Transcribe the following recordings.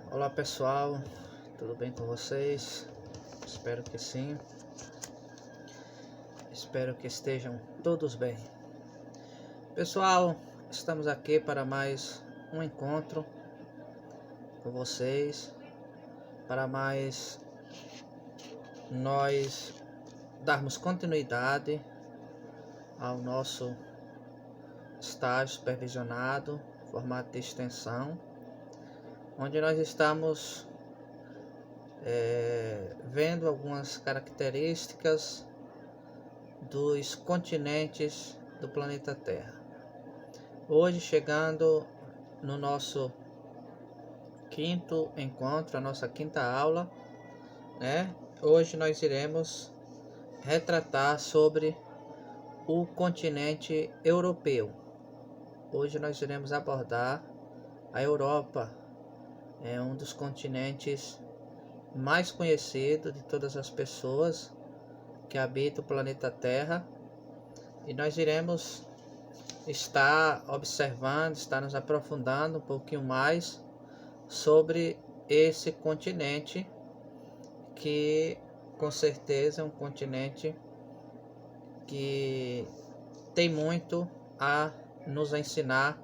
Olá pessoal, tudo bem com vocês? Espero que sim. Espero que estejam todos bem. Pessoal, estamos aqui para mais um encontro com vocês, para mais nós darmos continuidade ao nosso estágio supervisionado, formato de extensão, onde nós estamos vendo algumas características dos continentes do planeta Terra. Hoje, chegando no nosso quinto encontro, a nossa quinta aula, né? Hoje nós iremos retratar sobre o continente europeu. Hoje nós iremos abordar a Europa. É um dos continentes mais conhecidos de todas as pessoas que habitam o planeta Terra, e nós iremos estar observando, estar nos aprofundando um pouquinho mais sobre esse continente, que com certeza é um continente que tem muito a nos ensinar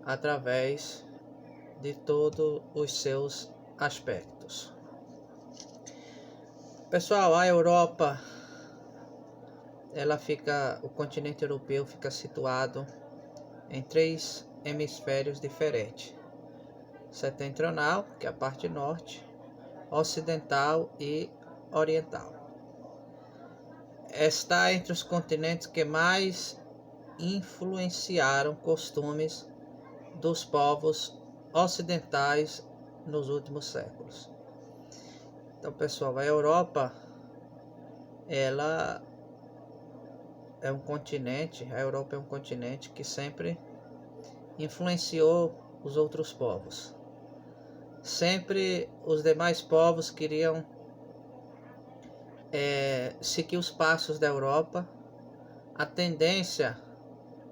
através de todos os seus aspectos. Pessoal, a Europa, o continente europeu fica situado em 3 hemisférios diferentes: setentrional, que é a parte norte, ocidental e oriental. Está entre os continentes que mais influenciaram costumes dos povos ocidentais nos últimos séculos. Então, pessoal, a Europa, ela é um continente, a Europa é um continente que sempre influenciou os outros povos. Sempre os demais povos queriam seguir os passos da Europa. A tendência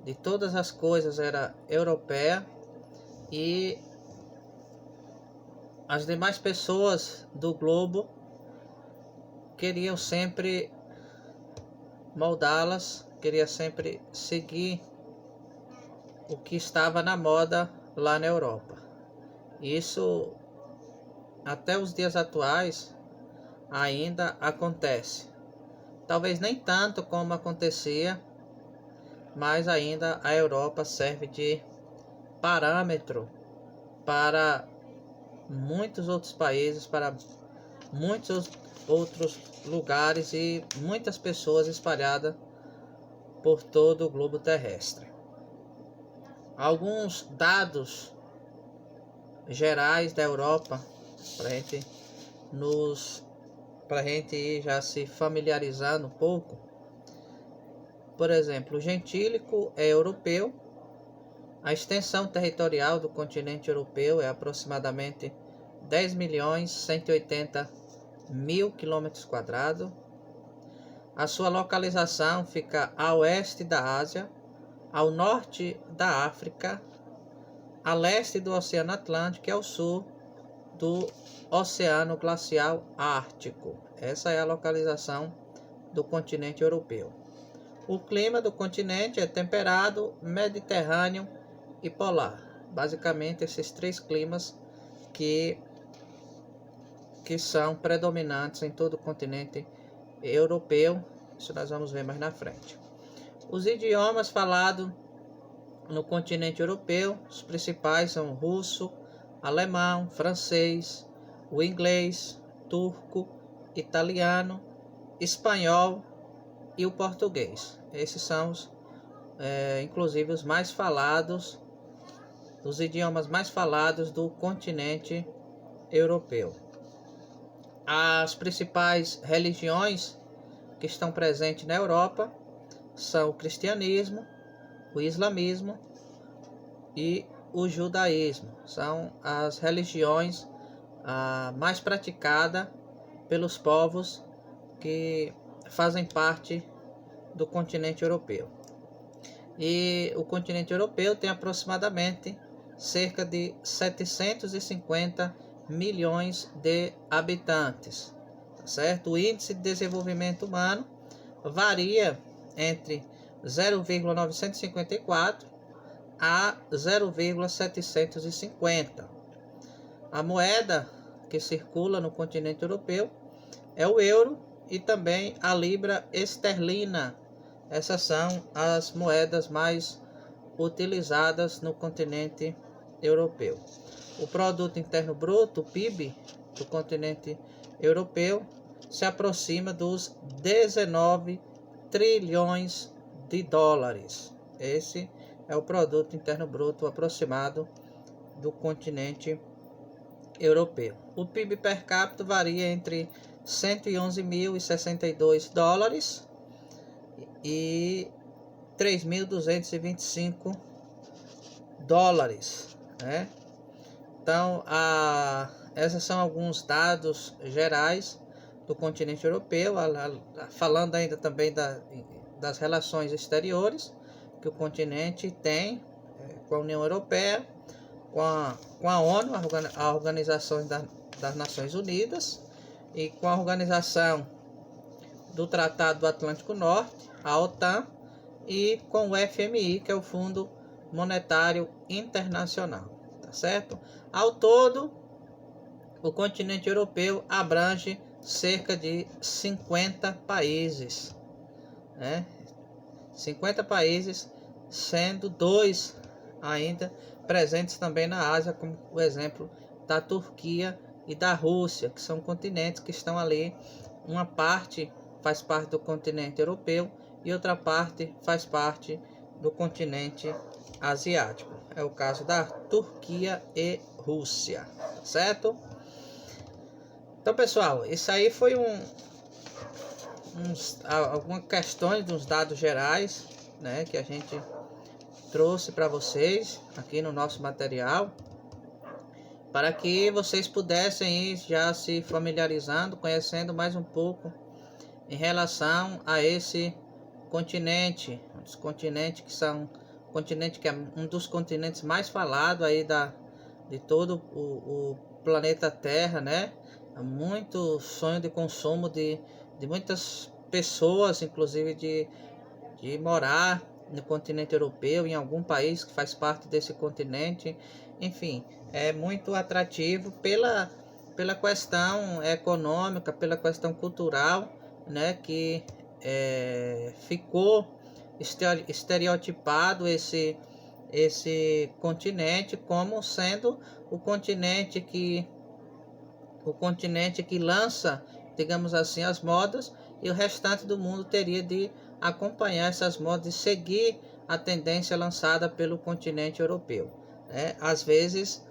de todas as coisas era europeia, e as demais pessoas do globo queriam sempre moldá-las, queriam sempre seguir o que estava na moda lá na Europa. Isso até os dias atuais ainda acontece. Talvez nem tanto como acontecia, mas ainda a Europa serve de parâmetro para muitos outros países, para muitos outros lugares e muitas pessoas espalhadas por todo o globo terrestre. Alguns dados gerais da Europa para a gente ir já se familiarizando um pouco. Por exemplo, o gentílico é europeu. A extensão territorial do continente europeu é aproximadamente 10.180.000 km². A sua localização fica a oeste da Ásia, ao norte da África, a leste do Oceano Atlântico e ao sul do Oceano Glacial Ártico. Essa é a localização do continente europeu. O clima do continente é temperado, mediterrâneo e polar. Basicamente, esses 3 climas que são predominantes em todo o continente europeu. Isso nós vamos ver mais na frente. Os idiomas falados no continente europeu, os principais são o russo, alemão, francês, o inglês, turco, italiano, espanhol e o português. Esses são inclusive os mais falados, os idiomas mais falados do continente europeu. As principais religiões que estão presentes na Europa são o cristianismo, o islamismo e o judaísmo. São as religiões mais praticadas pelos povos que fazem parte do continente europeu. E o continente europeu tem aproximadamente cerca de 750 milhões de habitantes, tá certo? O índice de desenvolvimento humano varia entre 0,954 a 0,750. A moeda que circula no continente europeu é o euro e também a libra esterlina. Essas são as moedas mais utilizadas no continente europeu. O produto interno bruto, o PIB, do continente europeu se aproxima dos 19 trilhões de dólares. Esse é o produto interno bruto aproximado do continente europeu. O PIB per capita varia entre 111.062 dólares e 3.225 dólares, né? Então, esses são alguns dados gerais do continente europeu, falando ainda também das relações exteriores que o continente tem com a União Europeia, com a ONU, a Organização das Nações Unidas, e com a Organização do Tratado do Atlântico Norte, a OTAN, e com o FMI, que é o Fundo Monetário Internacional, tá certo? Ao todo, o continente europeu abrange cerca de 50 países, né? 50 países, sendo 2 ainda presentes também na Ásia, como o exemplo da Turquia e da Rússia, que são continentes que estão ali. Uma parte faz parte do continente europeu e outra parte faz parte do continente asiático. É o caso da Turquia e Rússia, certo? Então, pessoal, isso aí foi algumas questões dos dados gerais, né, que a gente trouxe para vocês aqui no nosso material, para que vocês pudessem ir já se familiarizando, conhecendo mais um pouco em relação a esse continente, os continentes que são continente que é um dos continentes mais falados aí de todo o planeta Terra, né? Há muito sonho de consumo de muitas pessoas, inclusive de morar no continente europeu, em algum país que faz parte desse continente. Enfim, é muito atrativo pela questão econômica, pela questão cultural, né? Que ficou estereotipado esse continente como sendo o continente que lança, digamos assim, as modas, e o restante do mundo teria de acompanhar essas modas e seguir a tendência lançada pelo continente europeu, né? Às vezes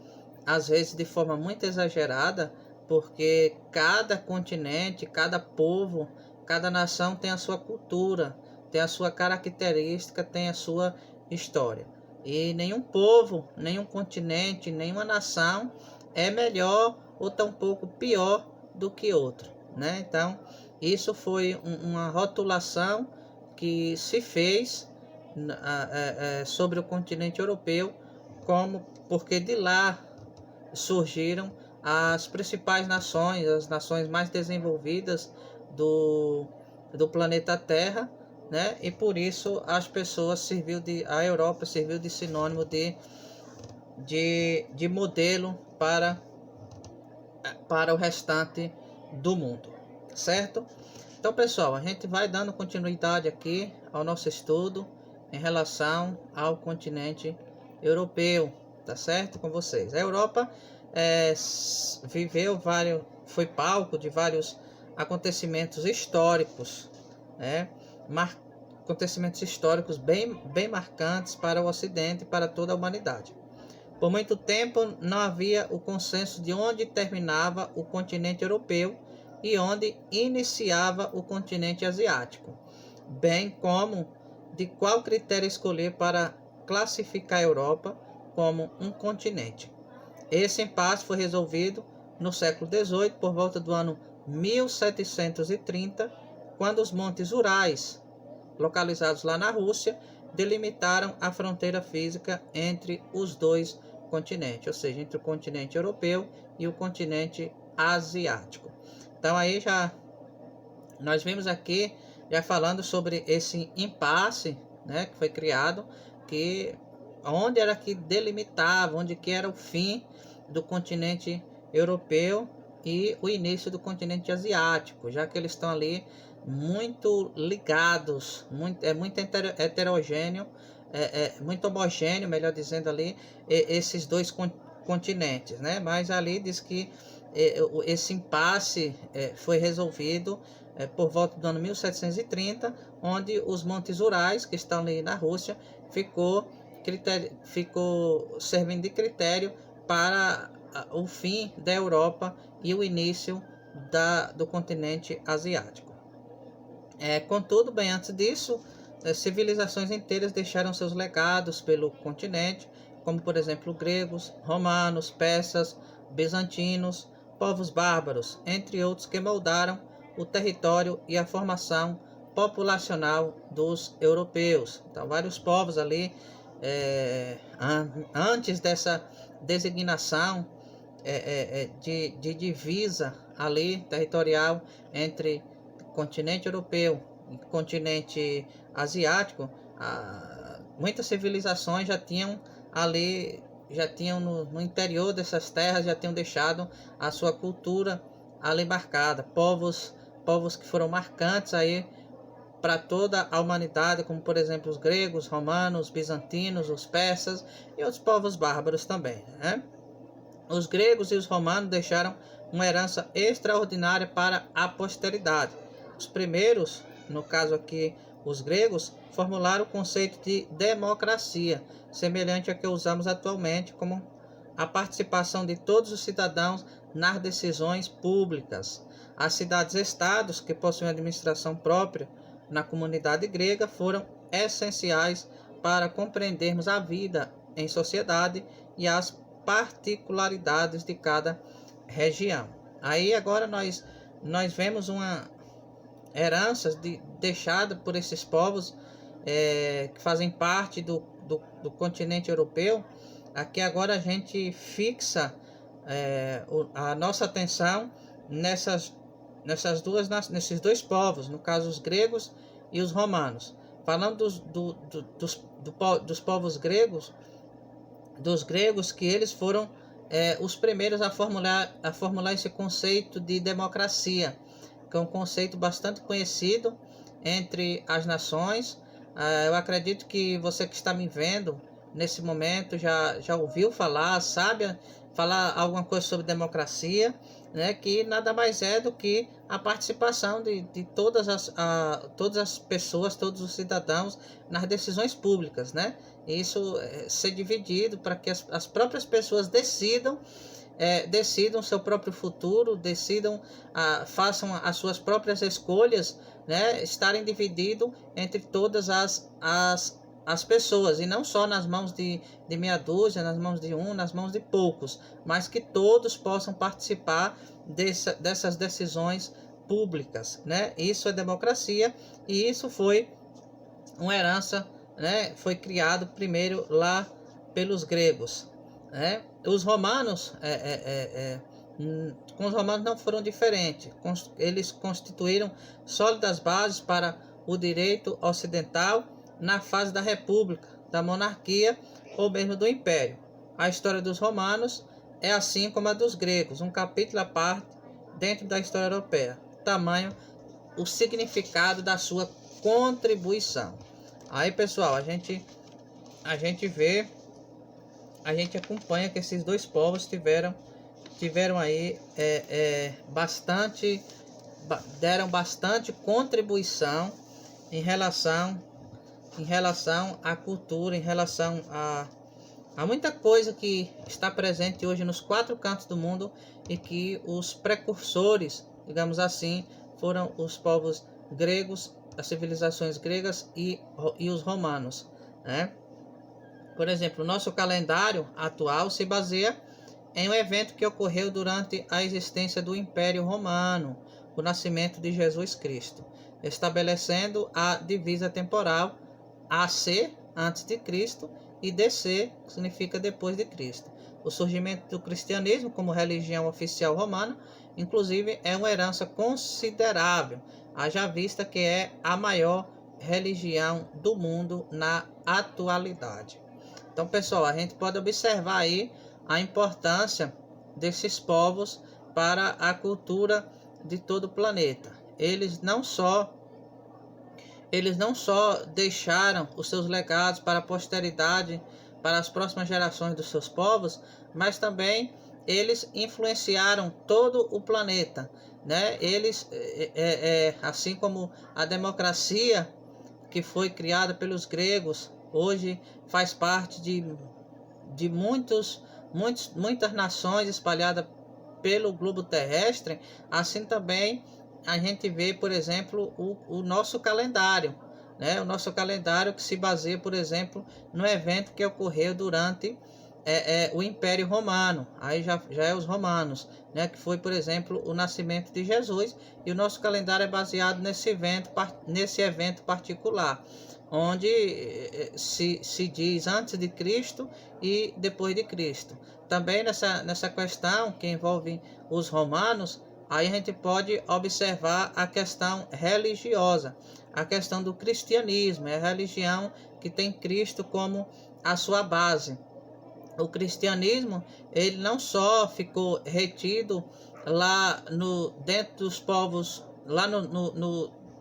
de forma muito exagerada, porque cada continente, cada povo, cada nação tem a sua cultura, tem a sua característica, tem a sua história. E nenhum povo, nenhum continente, nenhuma nação é melhor ou tampouco pior do que outro, né? Então, isso foi uma rotulação que se fez sobre o continente europeu, porque de lá surgiram as principais nações, as nações mais desenvolvidas do planeta Terra, né? E por isso a Europa serviu de sinônimo de modelo para o restante do mundo, certo? Então, pessoal, a gente vai dando continuidade aqui ao nosso estudo em relação ao continente europeu, tá certo? Com vocês. A Europa foi palco de vários acontecimentos históricos, né? Acontecimentos históricos bem marcantes para o Ocidente e para toda a humanidade. Por muito tempo não havia o consenso de onde terminava o continente europeu e onde iniciava o continente asiático, bem como de qual critério escolher para classificar a Europa como um continente. Esse impasse foi resolvido no século XVIII, por volta do ano 1730, quando os Montes Urais, localizados lá na Rússia, delimitaram a fronteira física entre os dois continente, ou seja, entre o continente europeu e o continente asiático. Então aí já nós vimos aqui já falando sobre esse impasse, né, que foi criado, que onde era que delimitava, onde que era o fim do continente europeu e o início do continente asiático, já que eles estão ali muito ligados, muito heterogêneo, muito homogêneo, melhor dizendo ali, esses dois continentes, né? Mas ali diz que esse impasse foi resolvido por volta do ano 1730, onde os Montes Urais, que estão ali na Rússia, ficou servindo de critério para o fim da Europa e o início do continente asiático. Contudo, bem antes disso, civilizações inteiras deixaram seus legados pelo continente, como por exemplo gregos, romanos, persas, bizantinos, povos bárbaros, entre outros, que moldaram o território e a formação populacional dos europeus. Então, vários povos ali, antes dessa designação de divisa ali territorial entre continente europeu e continente asiático, muitas civilizações já tinham ali, já tinham no interior dessas terras, já tinham deixado a sua cultura ali marcada. Povos que foram marcantes aí para toda a humanidade, como por exemplo os gregos, romanos, bizantinos, os persas e outros povos bárbaros também, né? Os gregos e os romanos deixaram uma herança extraordinária para a posteridade. Os primeiros, no caso aqui os gregos, formularam o conceito de democracia, semelhante a que usamos atualmente, como a participação de todos os cidadãos nas decisões públicas. As cidades-estados, que possuem administração própria na comunidade grega, foram essenciais para compreendermos a vida em sociedade e as particularidades de cada região. Aí agora nós vemos uma herança deixada por esses povos que fazem parte do continente europeu. Aqui agora a gente fixa a nossa atenção nesses dois povos, no caso os gregos e os romanos. Falando dos povos gregos, dos gregos, que eles foram os primeiros a formular esse conceito de democracia, que é um conceito bastante conhecido entre as nações. Eu acredito que você que está me vendo nesse momento já ouviu falar, sabe falar alguma coisa sobre democracia, né, que nada mais é do que a participação de todas as pessoas, todos os cidadãos nas decisões públicas, né? Isso ser dividido para que as próprias pessoas decidam seu próprio futuro, façam as suas próprias escolhas, né? Estarem divididos entre todas as pessoas, e não só nas mãos de meia dúzia, nas mãos de nas mãos de poucos, mas que todos possam participar dessas decisões públicas, né? Isso é democracia, e isso foi uma herança, né? Foi criado primeiro lá pelos gregos, né? Os romanos, com os romanos não foram diferentes. Eles constituíram sólidas bases para o direito ocidental na fase da república, da monarquia ou mesmo do império. A história dos romanos é assim como a dos gregos, um capítulo à parte dentro da história europeia. Tamanho o significado da sua contribuição. Aí, pessoal, a gente acompanha que esses dois povos tiveram aí deram bastante contribuição em relação à cultura, em relação a muita coisa que está presente hoje nos 4 cantos do mundo, e que os precursores, digamos assim, foram os povos gregos, as civilizações gregas e os romanos, né? Por exemplo, o nosso calendário atual se baseia em um evento que ocorreu durante a existência do Império Romano, o nascimento de Jesus Cristo, estabelecendo a divisa temporal AC, antes de Cristo, e DC, que significa depois de Cristo. O surgimento do cristianismo como religião oficial romana, inclusive, é uma herança considerável, haja vista que é a maior religião do mundo na atualidade. Então, pessoal, a gente pode observar aí a importância desses povos para a cultura de todo o planeta. Eles não só deixaram os seus legados para a posteridade, para as próximas gerações dos seus povos, mas também eles influenciaram todo o planeta, né? Eles, assim como a democracia que foi criada pelos gregos, hoje faz parte de muitas nações espalhadas pelo globo terrestre. Assim também a gente vê, por exemplo, o nosso calendário, né? O nosso calendário que se baseia, por exemplo, no evento que ocorreu durante o Império Romano. Aí já é os romanos, né? Que foi, por exemplo, o nascimento de Jesus, e o nosso calendário é baseado nesse evento particular, onde se diz antes de Cristo e depois de Cristo. Também nessa questão que envolve os romanos, aí a gente pode observar a questão religiosa, a questão do cristianismo, é a religião que tem Cristo como a sua base. O cristianismo, ele não só ficou retido lá dentro dos povos, lá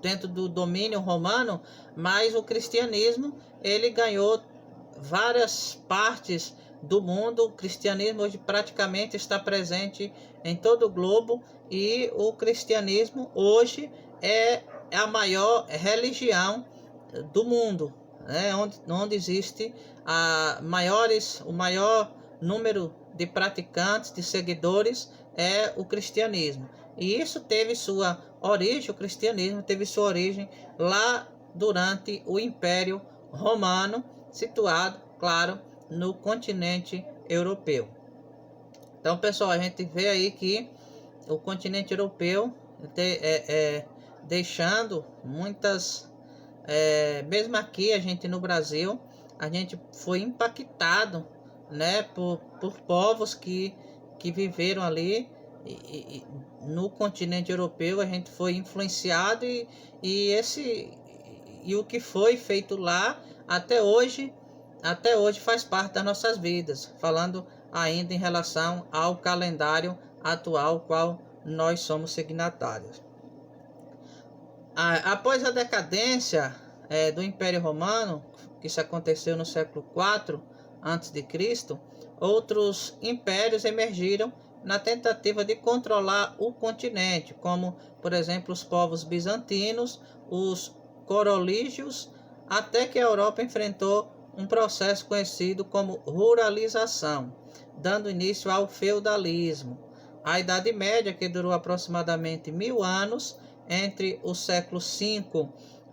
dentro do domínio romano, mas o cristianismo, ele ganhou várias partes do mundo. O cristianismo hoje praticamente está presente em todo o globo, e o cristianismo hoje é a maior religião do mundo, né? Onde existe o maior número de praticantes, de seguidores, é o cristianismo. E isso teve sua origem, o cristianismo teve sua origem lá durante o Império Romano, situado, claro, no continente europeu. Então, pessoal, a gente vê aí que o continente europeu deixando muitas... mesmo aqui, a gente no Brasil, a gente foi impactado, né, por povos que viveram ali, e no continente europeu a gente foi influenciado, e o que foi feito lá até hoje faz parte das nossas vidas, falando ainda em relação ao calendário atual, qual nós somos signatários. Após a decadência do Império Romano, que isso aconteceu no século IV a.C., outros impérios emergiram na tentativa de controlar o continente, como, por exemplo, os povos bizantinos, os corolígios, até que a Europa enfrentou um processo conhecido como ruralização, dando início ao feudalismo. A Idade Média, que durou aproximadamente 1000 anos, entre o século V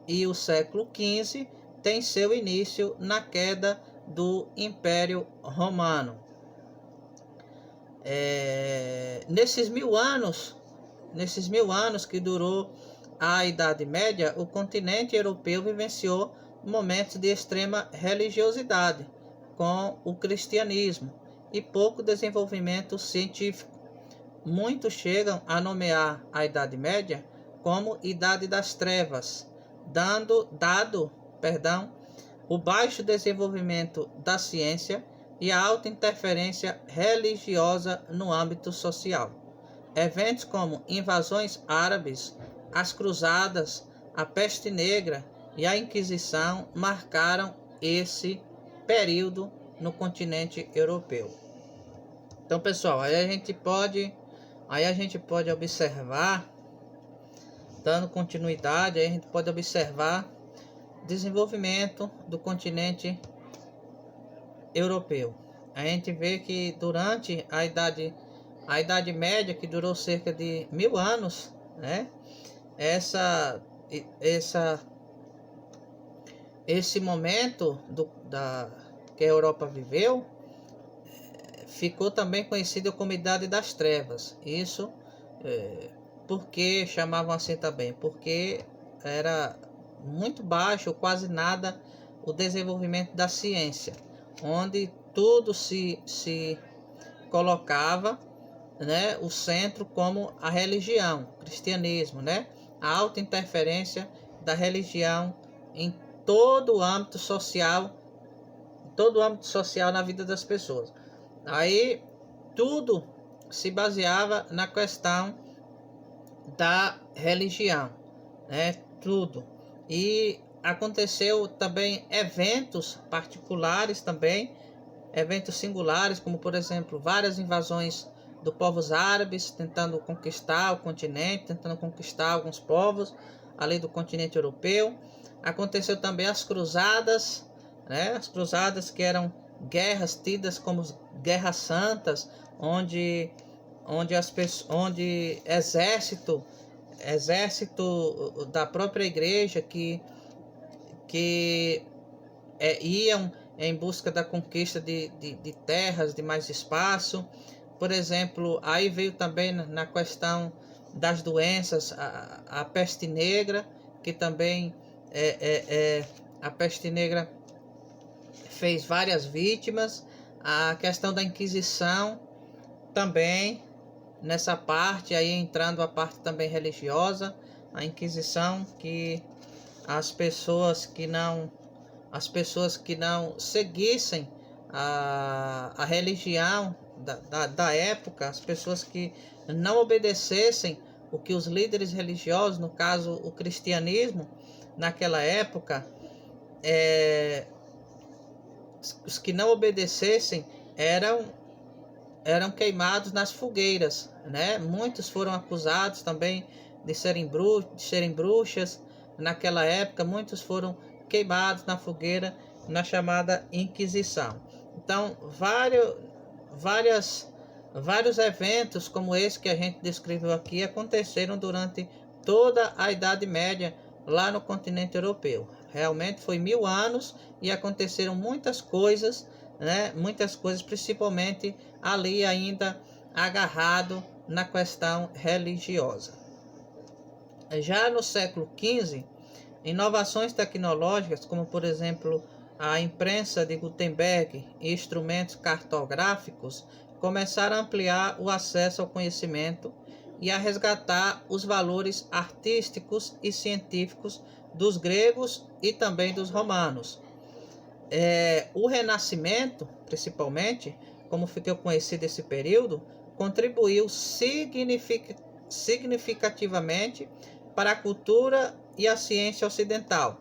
e o século XV, tem seu início na queda do Império Romano. Nesses mil anos que durou a Idade Média, o continente europeu vivenciou momentos de extrema religiosidade com o cristianismo e pouco desenvolvimento científico. Muitos chegam a nomear a Idade Média como Idade das Trevas, dado o baixo desenvolvimento da ciência e a alta interferência religiosa no âmbito social. Eventos como invasões árabes, as cruzadas, a peste negra e a Inquisição marcaram esse período no continente europeu. Então, pessoal, aí a gente pode observar, dando continuidade, aí a gente pode observar desenvolvimento do continente europeu. A gente vê que durante a Idade Média, que durou cerca de 1000 anos, né? Esse momento que a Europa viveu ficou também conhecido como Idade das Trevas. Isso porque chamavam assim também, porque era muito baixo, ou quase nada, o desenvolvimento da ciência, onde tudo se colocava, né, o centro como a religião, o cristianismo, né, a alta interferência da religião em todo o âmbito social, na vida das pessoas. Aí tudo se baseava na questão da religião, né? Tudo. E aconteceu também eventos particulares também, eventos singulares, como por exemplo, várias invasões dos povos árabes tentando conquistar o continente, tentando conquistar alguns povos ali do continente europeu. Aconteceu também as cruzadas, né? As cruzadas que eram guerras tidas como guerras santas, onde exército da própria igreja que iam em busca da conquista de terras, de mais espaço. Por exemplo, aí veio também na questão das doenças a peste negra, que também a peste negra fez várias vítimas. A questão da Inquisição também, nessa parte, aí entrando a parte também religiosa, a Inquisição, que as pessoas que não seguissem a religião da época, as pessoas que não obedecessem o que os líderes religiosos, no caso o cristianismo, naquela época, os que não obedecessem eram queimados nas fogueiras, né? Muitos foram acusados também de serem bruxas. Naquela época, muitos foram queimados na fogueira, na chamada Inquisição. Então, vários eventos como esse que a gente descreveu aqui aconteceram durante toda a Idade Média lá no continente europeu. Realmente foi 1000 anos e aconteceram muitas coisas, né? Muitas coisas, principalmente ali ainda agarrado na questão religiosa. Já no século XV, inovações tecnológicas, como por exemplo a imprensa de Gutenberg e instrumentos cartográficos, começaram a ampliar o acesso ao conhecimento e a resgatar os valores artísticos e científicos dos gregos e também dos romanos. O Renascimento, principalmente, como ficou conhecido esse período, contribuiu significativamente para a cultura e a ciência ocidental.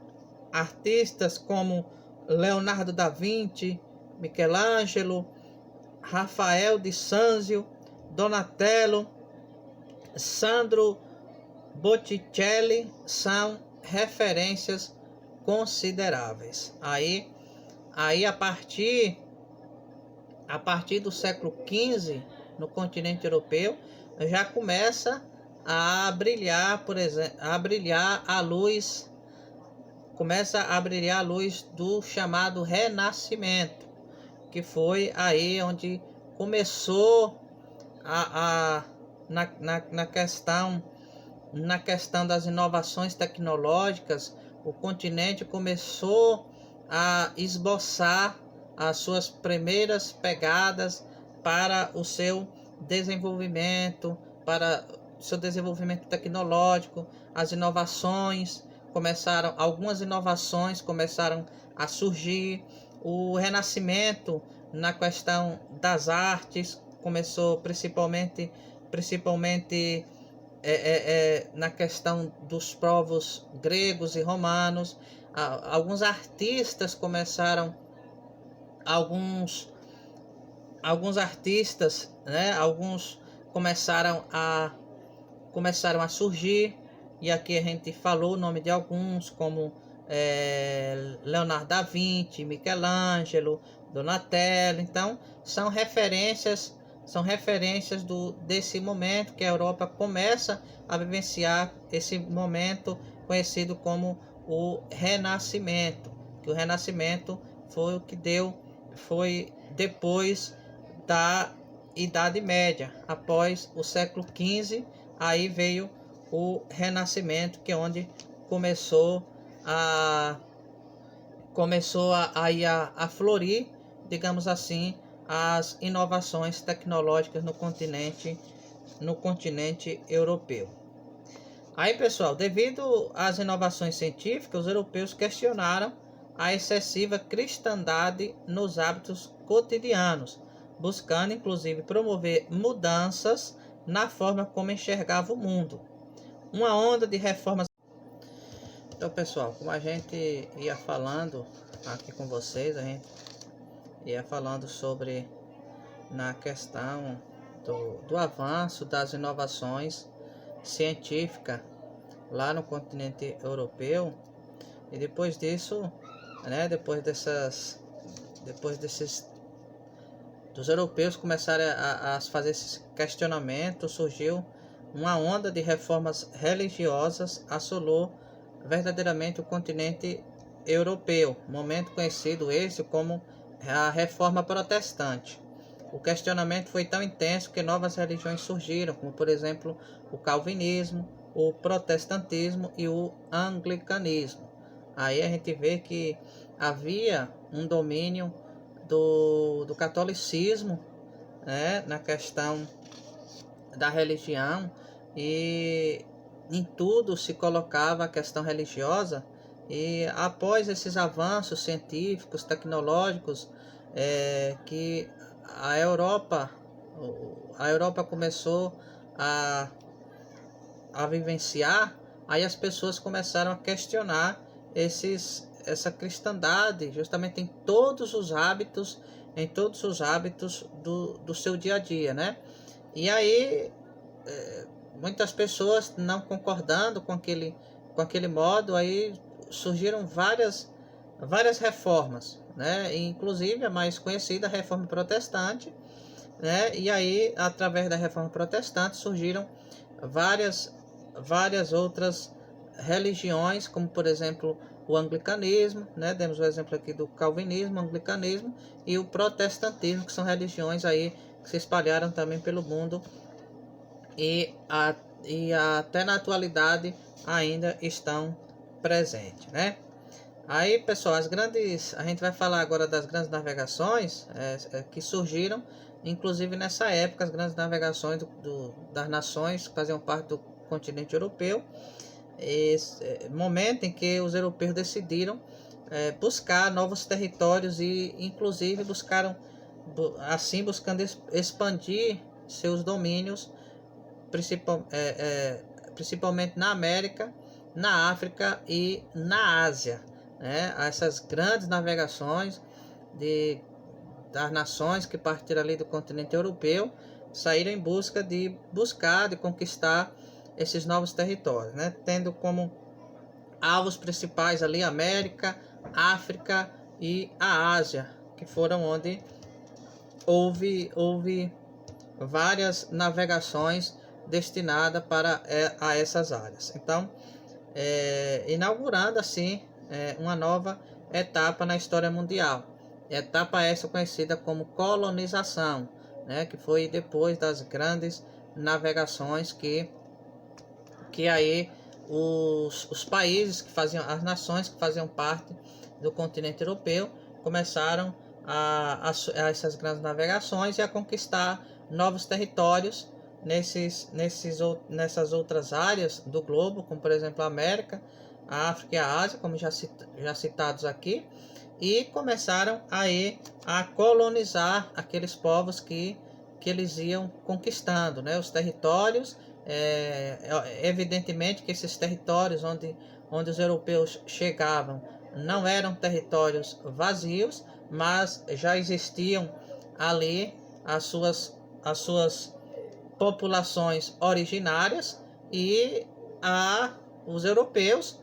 Artistas como Leonardo da Vinci, Michelangelo, Rafael de Sanzio, Donatello, Sandro Botticelli são referências consideráveis. Aí a partir do século XV, no continente europeu, já começa a brilhar, por exemplo, a luz do chamado Renascimento, que foi aí onde começou na questão das inovações tecnológicas. O continente começou a esboçar as suas primeiras pegadas para o seu desenvolvimento, tecnológico. Algumas inovações começaram a surgir. O Renascimento na questão das artes começou principalmente na questão dos povos gregos e romanos. Alguns artistas começaram, alguns artistas, né? Alguns começaram a surgir, e aqui a gente falou o nome de alguns, como Leonardo da Vinci, Michelangelo, Donatello. Então são referências desse momento que a Europa começa a vivenciar, esse momento conhecido como o Renascimento, que o Renascimento foi o que foi depois da Idade Média. Após o século XV, aí veio o Renascimento, que é onde começou a florir, digamos assim, as inovações tecnológicas no continente europeu. Aí, pessoal, devido às inovações científicas, os europeus questionaram a excessiva cristandade nos hábitos cotidianos, buscando inclusive promover mudanças na forma como enxergava o mundo. Uma onda de reformas. Então, pessoal, como a gente ia falando aqui com vocês, a gente ia falando sobre na questão do avanço das inovações científicas lá no continente europeu, e depois disso, né, depois desses dos europeus começarem a fazer esse questionamento, surgiu uma onda de reformas religiosas, assolou verdadeiramente o continente europeu, momento conhecido esse como a Reforma Protestante. O questionamento foi tão intenso que novas religiões surgiram, como por exemplo o calvinismo, o protestantismo e o anglicanismo. Aí a gente vê que havia um domínio do catolicismo, né, na questão da religião, e em tudo se colocava a questão religiosa. E após esses avanços científicos, tecnológicos, que a Europa começou a vivenciar, aí as pessoas começaram a questionar essa cristandade, justamente em todos os hábitos, do seu dia a dia, né? E aí muitas pessoas não concordando com aquele modo, aí surgiram várias reformas, né? Inclusive a mais conhecida, a Reforma Protestante, né? E aí, através da Reforma Protestante, surgiram várias outras religiões, como por exemplo o anglicanismo, né? Demos o exemplo aqui do calvinismo, anglicanismo e o protestantismo, que são religiões aí que se espalharam também pelo mundo e até na atualidade ainda estão presentes, né? Aí, pessoal, a gente vai falar agora das grandes navegações que surgiram, inclusive nessa época, as grandes navegações das nações que faziam parte do continente europeu. Esse momento em que os europeus decidiram buscar novos territórios e inclusive buscando expandir seus domínios, principalmente na América, na África e na Ásia, né? Essas grandes navegações das nações que partiram ali do continente europeu saíram em busca de conquistar esses novos territórios, né? Tendo como alvos principais ali a América, África e a Ásia, que foram onde houve várias navegações destinadas a essas áreas. Então, inaugurando assim uma nova etapa na história mundial. Etapa essa conhecida como colonização, né? Que foi depois das grandes navegações que aí os países que faziam, as nações que faziam parte do continente europeu começaram a essas grandes navegações e a conquistar novos territórios nessas outras áreas do globo, como por exemplo a América, a África e a Ásia, como já citados aqui, e começaram aí a colonizar aqueles povos que eles iam conquistando, né, os territórios. Evidentemente que esses territórios onde os europeus chegavam não eram territórios vazios, mas já existiam ali as suas populações originárias, e os europeus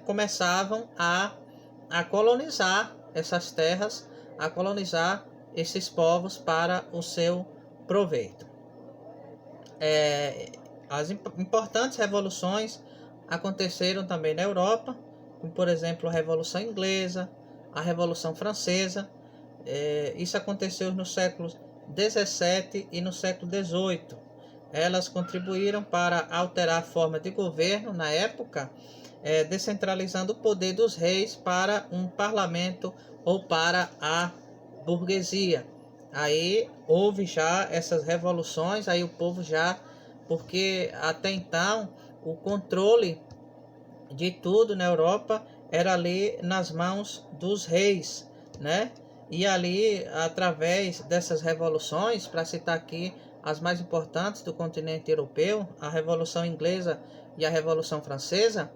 começavam a colonizar essas terras, a colonizar esses povos para o seu proveito. As importantes revoluções aconteceram também na Europa, como por exemplo a Revolução Inglesa, a Revolução Francesa. Isso aconteceu nos séculos 17 e no século 18. Elas contribuíram para alterar a forma de governo na época, descentralizando o poder dos reis para um parlamento ou para a burguesia. aí houve já essas revoluções, aí o povo já, porque até então o controle de tudo na Europa era ali nas mãos dos reis, né? E ali, através dessas revoluções, para citar aqui as mais importantes do continente europeu, a Revolução Inglesa e a Revolução Francesa,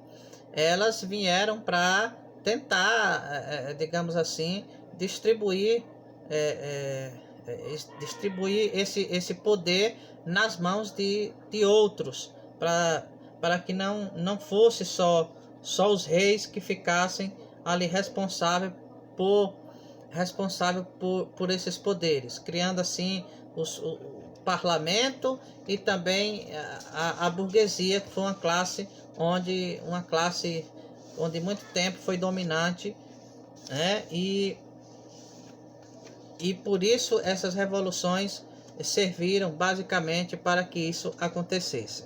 elas vieram para tentar, digamos assim, distribuir, distribuir esse poder nas mãos de outros, para que não fosse só os reis que ficassem ali responsável por esses poderes, criando assim o parlamento e também a burguesia, que foi uma classe onde muito tempo foi dominante, né? E por isso essas revoluções serviram basicamente para que isso acontecesse.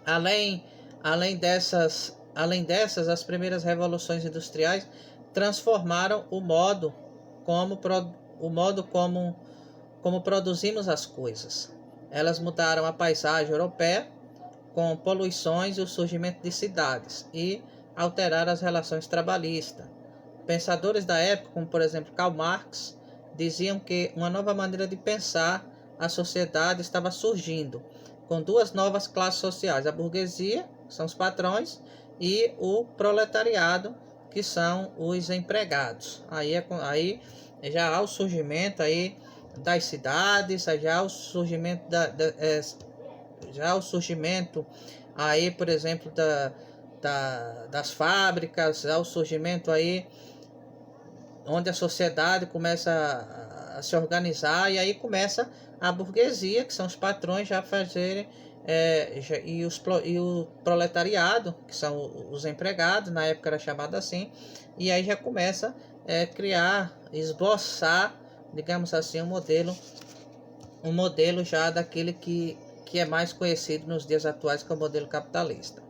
Além dessas, as primeiras revoluções industriais transformaram o modo como produzimos as coisas. Elas mudaram a paisagem europeia com poluições e o surgimento de cidades e alteraram as relações trabalhistas. Pensadores da época, como por exemplo Karl Marx, diziam que uma nova maneira de pensar a sociedade estava surgindo, com duas novas classes sociais: a burguesia, que são os patrões, e o proletariado, que são os empregados. Aí já há o surgimento aí das cidades, já há o surgimento já há o surgimento aí, por exemplo, das fábricas, já há o surgimento aí onde a sociedade começa a se organizar, e aí começa a burguesia, que são os patrões, já fazerem, e o proletariado, que são os empregados, na época era chamado assim, e aí já começa a criar, esboçar, digamos assim, um modelo já daquele que é mais conhecido nos dias atuais, que é o modelo capitalista.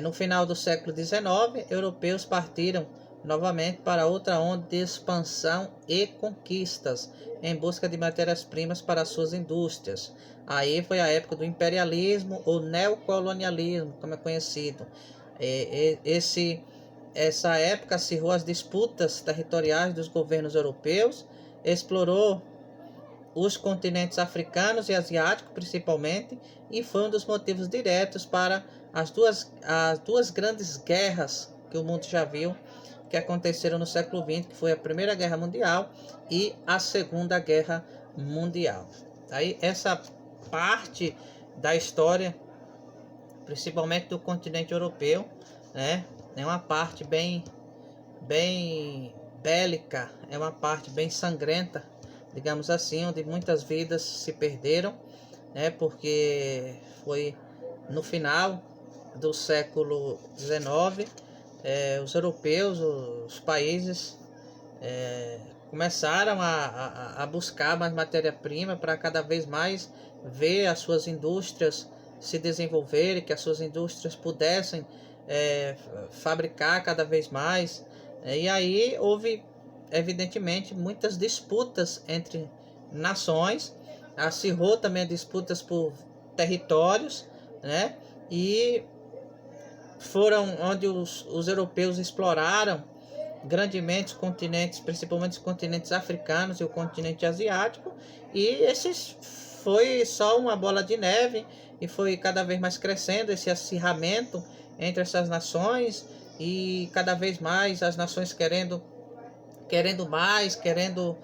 No final do século XIX, europeus partiram novamente para outra onda de expansão e conquistas, em busca de matérias-primas para suas indústrias. Aí foi a época do imperialismo ou neocolonialismo, como é conhecido. Essa época acirrou as disputas territoriais dos governos europeus, explorou os continentes africanos e asiáticos principalmente, e foi um dos motivos diretos para as duas grandes guerras que o mundo já viu, que aconteceram no século XX, que foi a Primeira Guerra Mundial e a Segunda Guerra Mundial. Aí essa parte da história, principalmente do continente europeu, né, é uma parte bem bélica, é uma parte bem sangrenta, digamos assim, onde muitas vidas se perderam, né, porque foi no final do século XIX, os europeus, os países, começaram a buscar mais matéria-prima para cada vez mais ver as suas indústrias se desenvolverem, que as suas indústrias pudessem fabricar cada vez mais. E aí houve, evidentemente, muitas disputas entre nações, acirrou também disputas por territórios, né? E foram onde os europeus exploraram grandemente os continentes, principalmente os continentes africanos e o continente asiático, e esses foi só uma bola de neve, e foi cada vez mais crescendo esse acirramento entre essas nações, e cada vez mais as nações querendo mais, querendo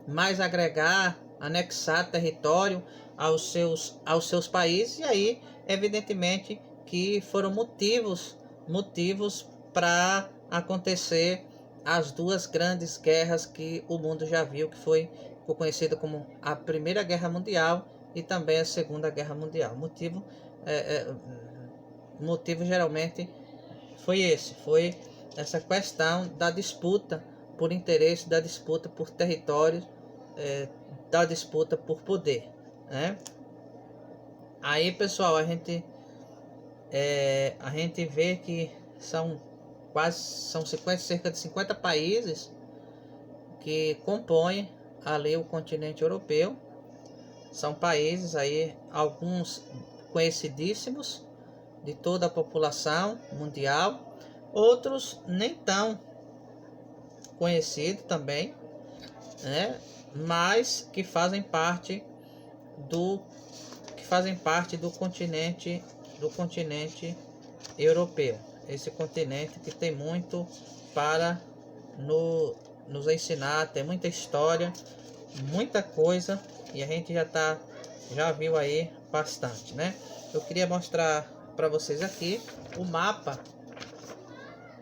mais agregar, anexar território aos seus países, e aí evidentemente que foram motivos para acontecer as duas grandes guerras que o mundo já viu, que foi conhecida como a Primeira Guerra Mundial e também a Segunda Guerra Mundial. Motivo geralmente foi essa questão da disputa por interesse, da disputa por territórios, da disputa por poder, né? Aí, pessoal, a gente vê que são cerca de 50 países que compõem ali o continente europeu. São países aí, alguns conhecidíssimos de toda a população mundial, outros nem tão conhecidos também, né? Mas que fazem parte do continente europeu. Esse continente que tem muito para nos ensinar, tem muita história, muita coisa, e a gente já viu aí bastante, né? Eu queria mostrar para vocês aqui o mapa.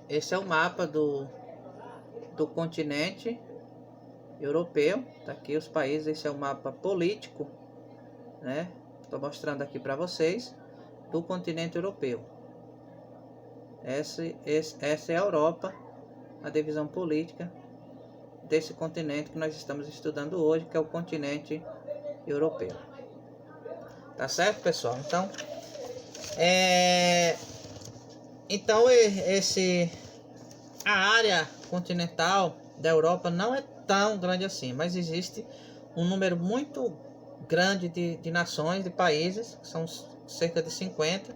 Esse é o mapa do continente europeu. Tá aqui os países, esse é o mapa político, né? Estou mostrando aqui para vocês do continente europeu. Essa é a Europa, a divisão política desse continente que nós estamos estudando hoje, que é o continente europeu. Tá certo, pessoal? Então, a área continental da Europa não é tão grande assim, mas existe um número muito grande de nações, de países, que são cerca de 50,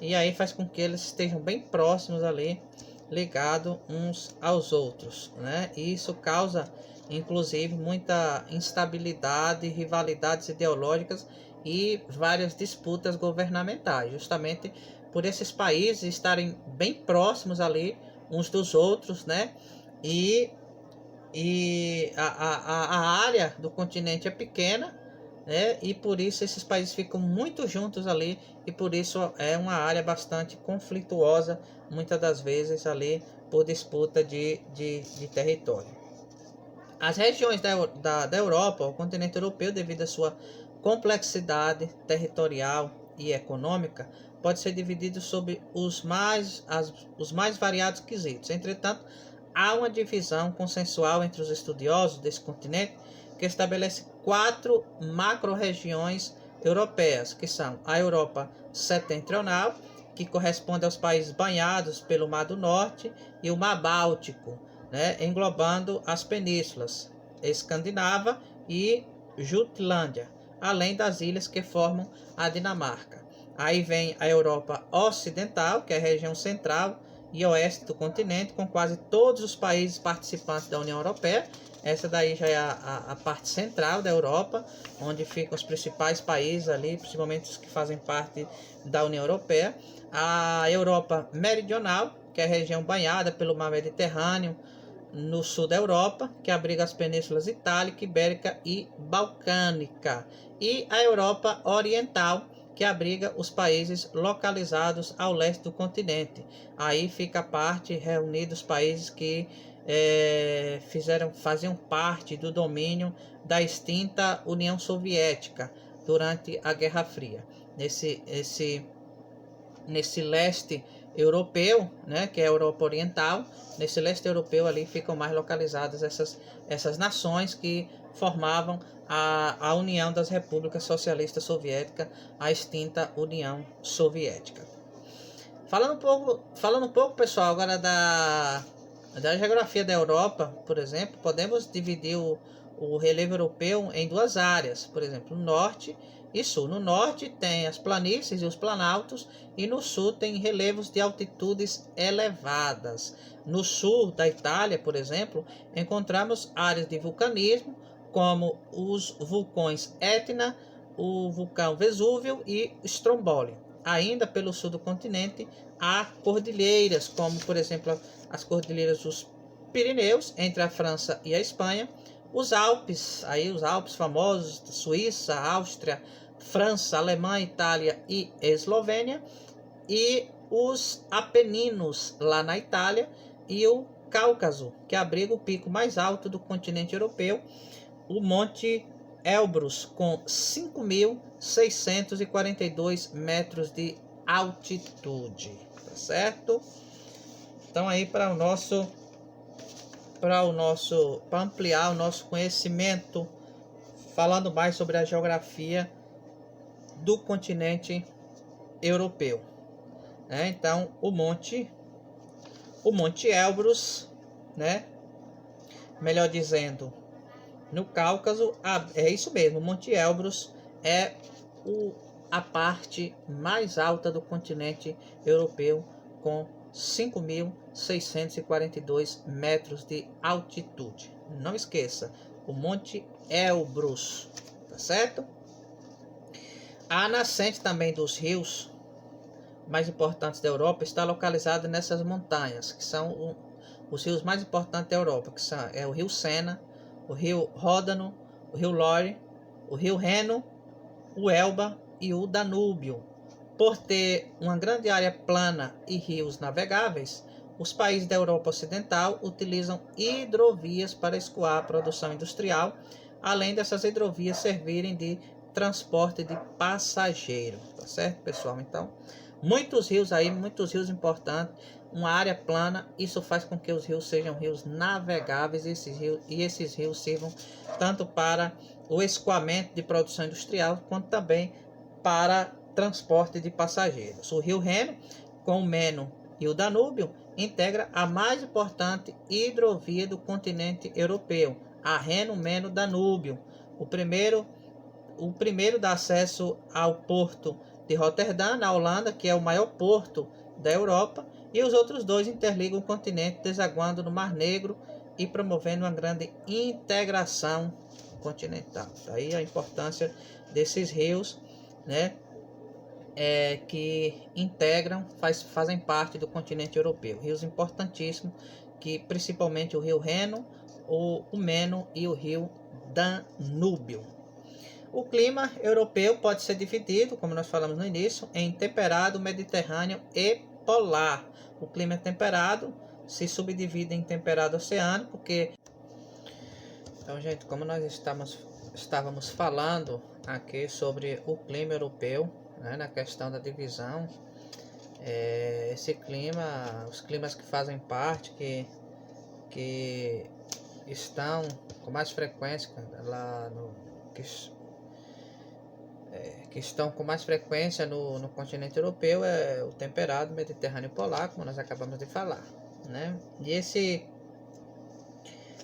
e aí faz com que eles estejam bem próximos ali, ligados uns aos outros, né? E isso causa, inclusive, muita instabilidade, rivalidades ideológicas e várias disputas governamentais, justamente por esses países estarem bem próximos ali uns dos outros, né? E a área do continente é pequena, né? E por isso esses países ficam muito juntos ali, e por isso é uma área bastante conflituosa, muitas das vezes ali por disputa de território. As regiões da Europa, o continente europeu, devido à sua complexidade territorial e econômica, pode ser dividido sobre os mais variados quesitos. Entretanto, há uma divisão consensual entre os estudiosos desse continente que estabelece 4 macro-regiões europeias, que são a Europa setentrional, que corresponde aos países banhados pelo Mar do Norte, e o Mar Báltico, né, englobando as penínsulas Escandinava e Jutlândia, além das ilhas que formam a Dinamarca. Aí vem a Europa Ocidental, que é a região central e oeste do continente, com quase todos os países participantes da União Europeia. Essa daí já é a parte central da Europa, onde ficam os principais países ali, principalmente os que fazem parte da União Europeia. A Europa Meridional, que é a região banhada pelo Mar Mediterrâneo, no sul da Europa, que abriga as penínsulas Itálica, Ibérica e Balcânica. E a Europa Oriental, que abriga os países localizados ao leste do continente. Aí fica a parte reunidos os países que faziam parte do domínio da extinta União Soviética durante a Guerra Fria. Nesse leste europeu, né, que é a Europa Oriental, nesse leste europeu ali ficam mais localizadas essas nações que formavam a União das Repúblicas Socialistas Soviéticas, a extinta União Soviética. Falando um pouco, pessoal, agora da geografia da Europa, por exemplo, podemos dividir o relevo europeu em 2 áreas, por exemplo, norte e sul. No norte tem as planícies e os planaltos, e no sul tem relevos de altitudes elevadas. No sul da Itália, por exemplo, encontramos áreas de vulcanismo, como os vulcões Etna, o vulcão Vesúvio e Stromboli. Ainda pelo sul do continente há cordilheiras, como por exemplo as cordilheiras dos Pirineus, entre a França e a Espanha, os Alpes famosos, Suíça, Áustria, França, Alemanha, Itália e Eslovênia, e os Apeninos lá na Itália, e o Cáucaso, que abriga o pico mais alto do continente europeu, o Monte Elbrus, com 5.642 metros de altitude, tá certo? Então aí para ampliar o nosso conhecimento, falando mais sobre a geografia do continente europeu, né? Então o Monte Elbrus, né, melhor dizendo, no Cáucaso, é isso mesmo, o Monte Elbrus é a parte mais alta do continente europeu, com 5.642 metros de altitude. Não esqueça, o Monte Elbrus, tá certo? A nascente também dos rios mais importantes da Europa está localizada nessas montanhas, que são os rios mais importantes da Europa, que são o rio Sena, o rio Ródano, o rio Lore, o rio Reno, o Elba e o Danúbio. Por ter uma grande área plana e rios navegáveis, os países da Europa Ocidental utilizam hidrovias para escoar a produção industrial, além dessas hidrovias servirem de transporte de passageiro, tá certo, pessoal? Então, muitos rios importantes, uma área plana, isso faz com que os rios sejam rios navegáveis, e esses rios sirvam tanto para o escoamento de produção industrial, quanto também para transporte de passageiros. O rio Reno, com o Meno e o Danúbio, integra a mais importante hidrovia do continente europeu, a Reno-Meno-Danúbio. O primeiro dá acesso ao porto de Roterdã, na Holanda, que é o maior porto da Europa, e os outros dois interligam o continente, desaguando no Mar Negro e promovendo uma grande integração continental. Daí a importância desses rios, né, que integram, fazem parte do continente europeu. Rios importantíssimos, que principalmente o rio Reno, o Meno e o rio Danúbio. O clima europeu pode ser dividido, como nós falamos no início, em temperado, mediterrâneo e polar. O clima temperado se subdivide em temperado oceânico, porque... Então, gente, como nós estávamos falando aqui sobre o clima europeu, né, na questão da divisão, esse clima, os climas que fazem parte, que estão com mais frequência lá que estão com mais frequência no continente europeu, é o temperado, mediterrâneo e polar, como nós acabamos de falar, né?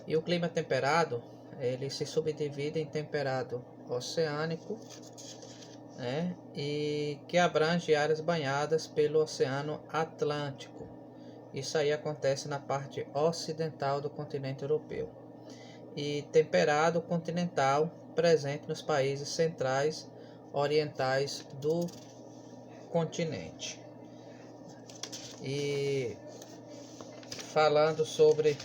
E o clima temperado, ele se subdivide em temperado oceânico, né, e que abrange áreas banhadas pelo Oceano Atlântico. Isso aí acontece na parte ocidental do continente europeu. E temperado continental, presente nos países centrais orientais do continente. E falando sobre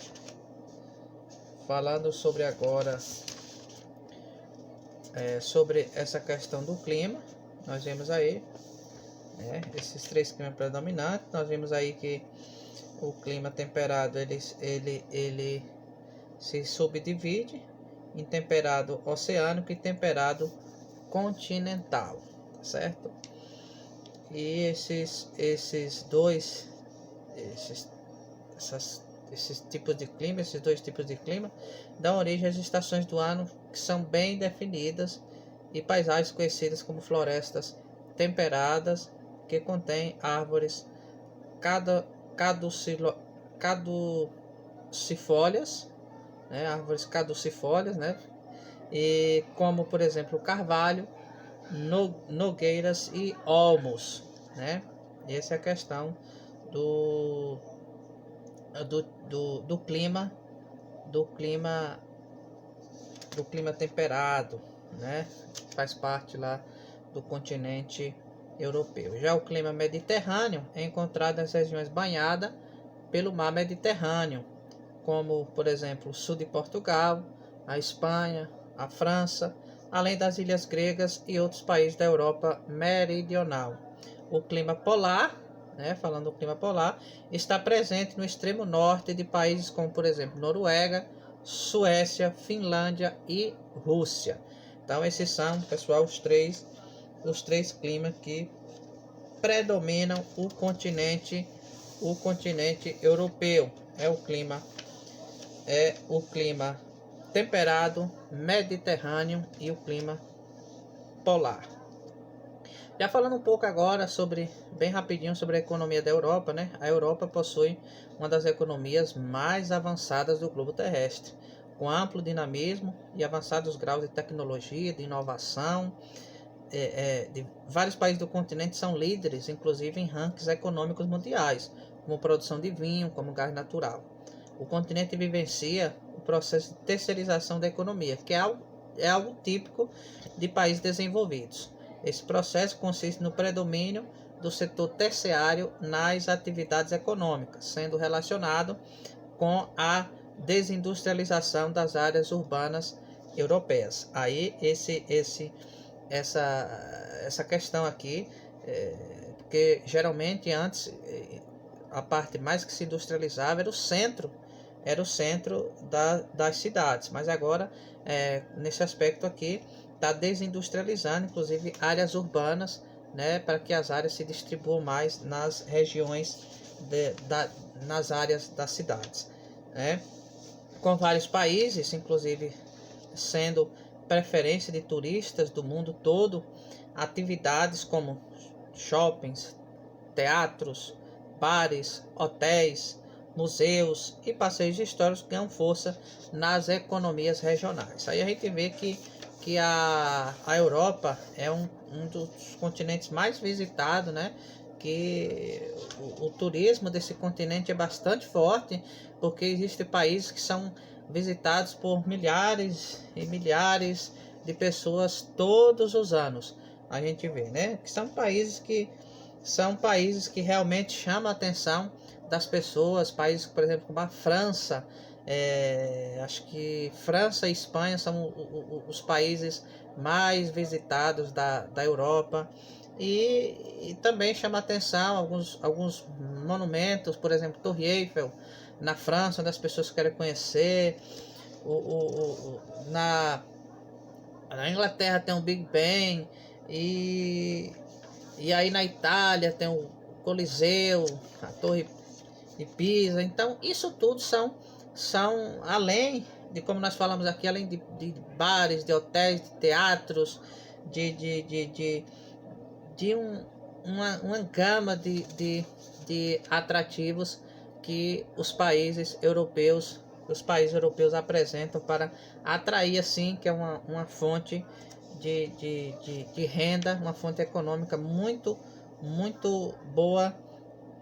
agora sobre essa questão do clima, nós vemos aí, né, esses três climas predominantes. Nós vimos aí que o clima temperado ele se subdivide em temperado oceânico e temperado continental, tá certo? E esses dois tipos de clima dão origem às estações do ano, que são bem definidas, e paisagens conhecidas como florestas temperadas, que contêm árvores caducifólias, né, árvores caducifólias, né, e como, por exemplo, carvalho, nogueiras e olmos, né? Essa é a questão do clima temperado, né? Faz parte lá do continente europeu. Já o clima mediterrâneo é encontrado nas regiões banhadas pelo mar Mediterrâneo, como, por exemplo, o sul de Portugal, a Espanha, a França, além das ilhas gregas e outros países da Europa meridional. O clima polar, né, falando do clima polar, está presente no extremo norte de países como, por exemplo, Noruega, Suécia, Finlândia e Rússia. Então, esses são, pessoal, os três climas que predominam o continente europeu. É o clima temperado, mediterrâneo e o clima polar. Já falando um pouco agora bem rapidinho sobre a economia da Europa, né? A Europa possui uma das economias mais avançadas do globo terrestre. com amplo dinamismo e avançados graus de tecnologia, de inovação. De vários países do continente são líderes, inclusive em rankings econômicos mundiais, como produção de vinho, como gás natural. O continente vivencia o processo de terceirização da economia, que é algo típico de países desenvolvidos. Esse processo consiste no predomínio do setor terciário nas atividades econômicas, sendo relacionado com a desindustrialização das áreas urbanas europeias. Aí essa questão aqui, porque geralmente antes a parte mais que se industrializava era o centro das cidades, mas agora nesse aspecto aqui está desindustrializando, inclusive áreas urbanas, né, para que as áreas se distribuam mais nas regiões nas áreas das cidades, né, com vários países, inclusive sendo preferência de turistas do mundo todo. Atividades como shoppings, teatros, bares, hotéis, museus e passeios históricos ganham força nas economias regionais. Aí a gente vê que a Europa é um dos continentes mais visitados, né? Que o turismo desse continente é bastante forte, porque existem países que são visitados por milhares e milhares de pessoas todos os anos. A gente vê, né? Que são países que realmente chamam a atenção das pessoas. Países, por exemplo, como a França. Acho que França e Espanha são os países mais visitados da Europa. E também chama a atenção alguns monumentos, por exemplo, Torre Eiffel na França, onde as pessoas querem conhecer. Na Inglaterra tem o Big Ben, e aí na Itália tem o Coliseu, a Torre de Pisa. Então isso tudo são além de, como nós falamos aqui, além de bares, de hotéis, de teatros, uma gama de atrativos que os países europeus apresentam para atrair, assim, que é uma fonte de renda, uma fonte econômica muito boa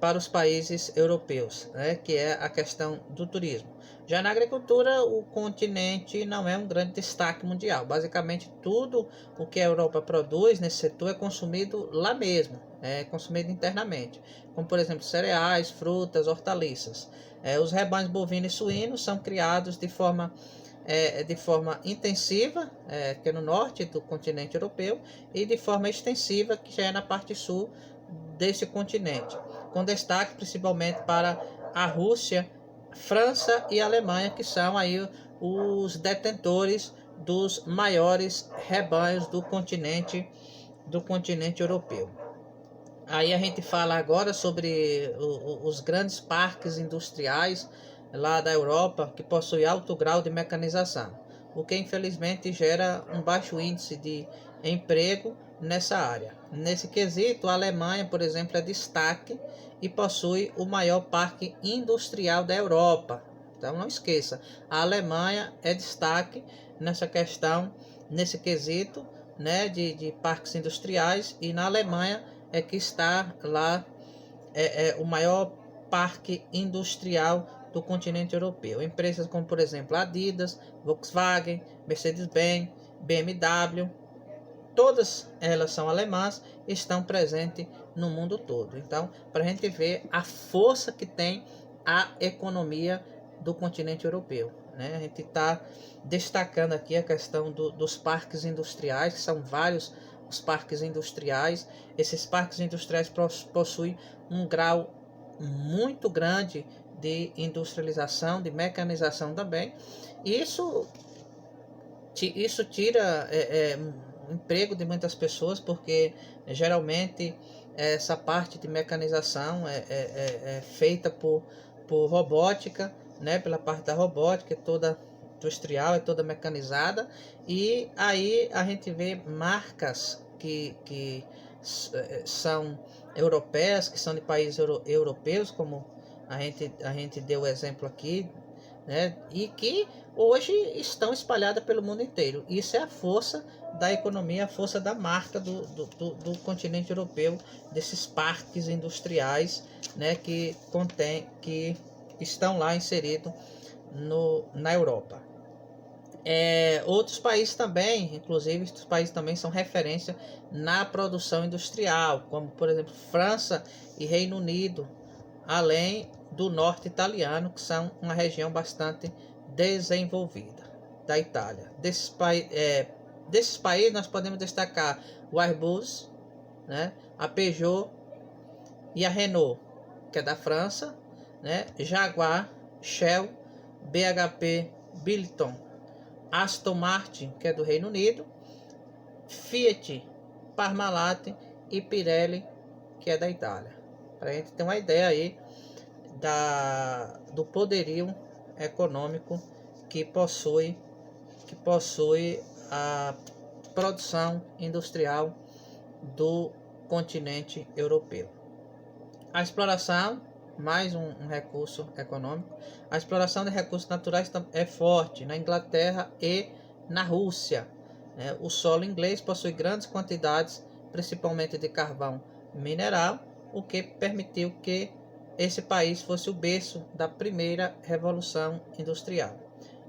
para os países europeus, né, que é a questão do turismo. Já na agricultura, o continente não é um grande destaque mundial. Basicamente, tudo o que a Europa produz nesse setor é consumido lá mesmo, é consumido internamente, como por exemplo cereais, frutas, hortaliças. Os rebanhos bovino e suíno são criados de forma intensiva, que é no norte do continente europeu, e de forma extensiva, que já é na parte sul desse continente, com destaque principalmente para a Rússia, França e Alemanha, que são aí os detentores dos maiores rebanhos do continente europeu. Aí a gente fala agora sobre os grandes parques industriais lá da Europa, que possuem alto grau de mecanização, o que infelizmente gera um baixo índice de emprego nessa área. Nesse quesito, a Alemanha, por exemplo, é destaque e possui o maior parque industrial da Europa. Então não esqueça, a Alemanha é destaque nessa questão, nesse quesito, né, de parques industriais, e na Alemanha é que está lá o maior parque industrial do continente europeu. Empresas como, por exemplo, Adidas, Volkswagen, Mercedes-Benz, BMW, todas elas são alemãs e estão presentes no mundo todo. Então, para a gente ver a força que tem a economia do continente europeu, né? A gente está destacando aqui a questão dos parques industriais, que são vários os parques industriais. Esses parques industriais possuem um grau muito grande de industrialização, de mecanização também. Isso tira o emprego de muitas pessoas, porque geralmente essa parte de mecanização é feita por robótica, né? Pela parte da robótica, é toda industrial, é toda mecanizada, e aí a gente vê marcas que são europeias, que são de países europeus, como a gente deu o exemplo aqui né? E que hoje estão espalhadas pelo mundo inteiro. Isso é a força da economia, a força da marca do continente europeu, desses parques industriais, né, que estão lá inseridos na Europa. Outros países também, inclusive, outros países também são referência na produção industrial, como por exemplo França e Reino Unido, além do norte italiano, que são uma região bastante desenvolvida da Itália. Desses países nós podemos destacar o Airbus, né, a Peugeot e a Renault, que é da França, né, Jaguar, Shell, BHP Billiton, Aston Martin, que é do Reino Unido, Fiat, Parmalat e Pirelli, que é da Itália. Para a gente ter uma ideia aí do poderio econômico que possui a produção industrial do continente europeu. A exploração, mais um recurso econômico, a exploração de recursos naturais é forte na Inglaterra e na Rússia. O solo inglês possui grandes quantidades, principalmente de carvão mineral, o que permitiu que esse país fosse o berço da primeira revolução industrial.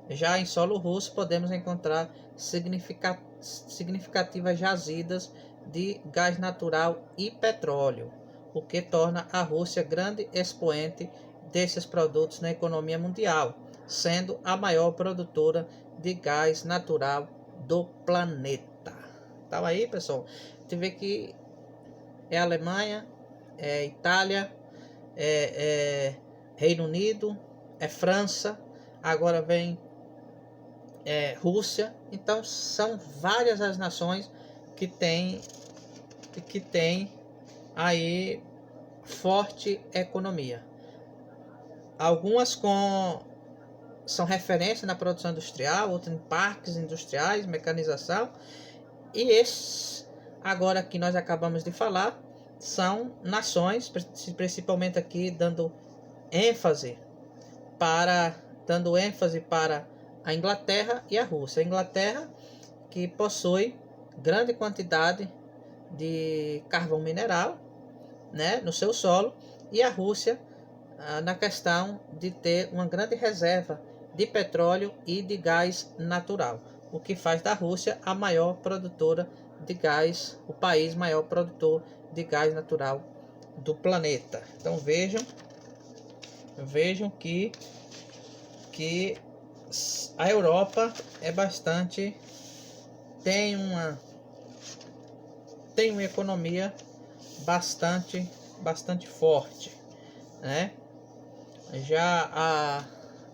Já em solo russo podemos encontrar significativas jazidas de gás natural e petróleo, o que torna a Rússia grande expoente desses produtos na economia mundial, sendo a maior produtora de gás natural do planeta. Então aí, pessoal, a gente vê que é Alemanha, é Itália, Reino Unido, é França, agora vem Rússia. Então são várias as nações que têm aí forte economia. Algumas são referência na produção industrial, outras em parques industriais, mecanização, e esses agora que nós acabamos de falar são nações, principalmente aqui dando ênfase para a Inglaterra e a Rússia. A Inglaterra, que possui grande quantidade de carvão mineral, né, no seu solo, e a Rússia na questão de ter uma grande reserva de petróleo e de gás natural, o que faz da Rússia a maior produtora de gás, o país maior produtor de gás natural do planeta. Então vejam que a Europa é bastante tem uma economia bastante forte, né? Já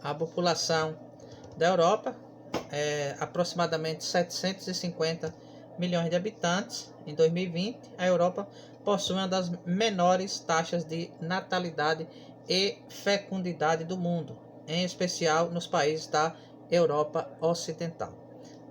a população da Europa é aproximadamente 750 milhões de habitantes. Em 2020, a Europa possui uma das menores taxas de natalidade e fecundidade do mundo, em especial nos países da Europa Ocidental.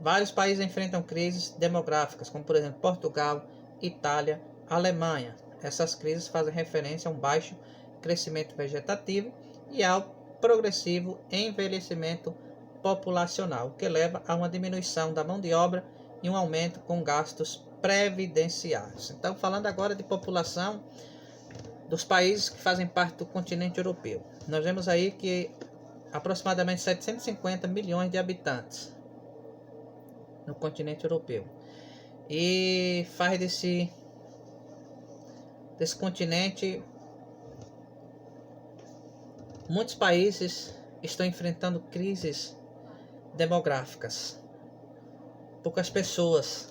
Vários países enfrentam crises demográficas, como por exemplo Portugal, Itália, Alemanha. Essas crises fazem referência a um baixo crescimento vegetativo e ao progressivo envelhecimento populacional, o que leva a uma diminuição da mão de obra e um aumento com gastos previdenciários. Então, falando agora de população dos países que fazem parte do continente europeu, nós vemos aí que aproximadamente 750 milhões de habitantes no continente europeu, e faz desse continente. Muitos países estão enfrentando crises demográficas, poucas pessoas,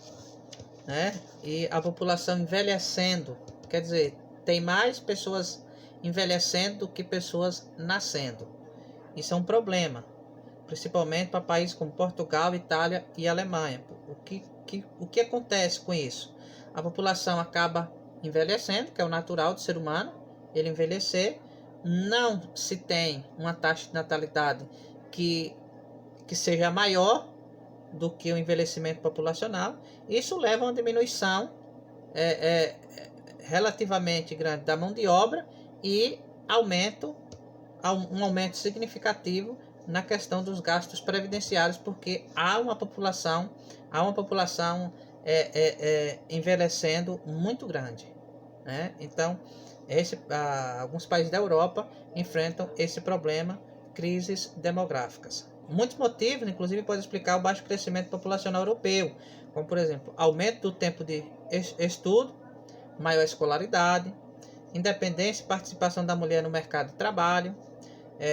né? E a população envelhecendo, quer dizer, tem mais pessoas envelhecendo do que pessoas nascendo. Isso é um problema, principalmente para países como Portugal, Itália e Alemanha. O que acontece com isso? A população acaba envelhecendo, que é o natural do ser humano, ele envelhecer. Não se tem uma taxa de natalidade que seja maior do que o envelhecimento populacional. Isso leva a uma diminuição relativamente grande da mão de obra e um aumento significativo na questão dos gastos previdenciários, porque há uma população envelhecendo muito grande, né? Então, alguns países da Europa enfrentam esse problema, crises demográficas. Muitos motivos, inclusive, podem explicar o baixo crescimento populacional europeu, como, por exemplo, aumento do tempo de estudo, maior escolaridade, independência e participação da mulher no mercado de trabalho,